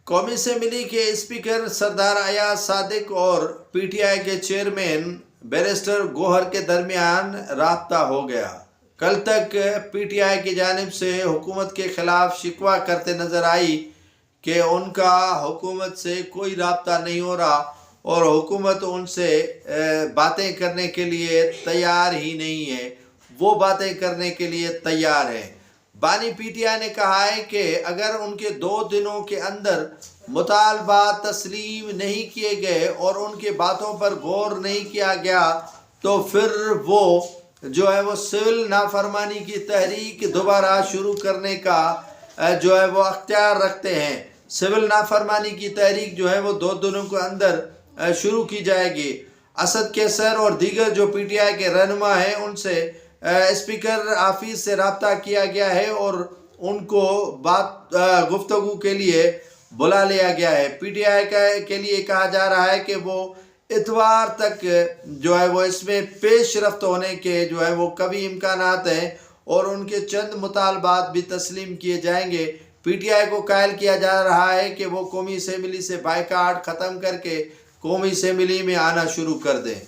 قومی اسمبلی کے اسپیکر سردار ایاز صادق اور پی ٹی آئی کے چیئرمین بیرسٹر گوہر کے درمیان رابطہ ہو گیا۔ کل تک پی ٹی آئی کی جانب سے حکومت کے خلاف شکوہ کرتے نظر آئی کہ ان کا حکومت سے کوئی رابطہ نہیں ہو رہا اور حکومت ان سے باتیں کرنے کے لیے تیار ہی نہیں ہے، وہ باتیں کرنے کے لیے تیار ہے۔ بانی پی ٹی آئی نے کہا ہے کہ اگر ان کے 2 دنوں کے اندر مطالبات تسلیم نہیں کیے گئے اور ان کے باتوں پر غور نہیں کیا گیا تو پھر وہ سول نافرمانی کی تحریک دوبارہ شروع کرنے کا وہ اختیار رکھتے ہیں۔ سول نافرمانی کی تحریک 2 دنوں کے اندر شروع کی جائے گی۔ اسد کیسر اور دیگر جو پی ٹی آئی کے رہنما ہیں ان سے اسپیکر آفس سے رابطہ کیا گیا ہے اور ان کو گفتگو کے لیے بلا لیا گیا ہے۔ پی ٹی آئی کے لیے کہا جا رہا ہے کہ وہ اتوار تک اس میں پیش رفت ہونے کے وہ کبھی امکانات ہیں اور ان کے چند مطالبات بھی تسلیم کیے جائیں گے۔ پی ٹی آئی کو قائل کیا جا رہا ہے کہ وہ قومی اسمبلی سے بائیکاٹ ختم کر کے قومی اسمبلی میں آنا شروع کر دیں۔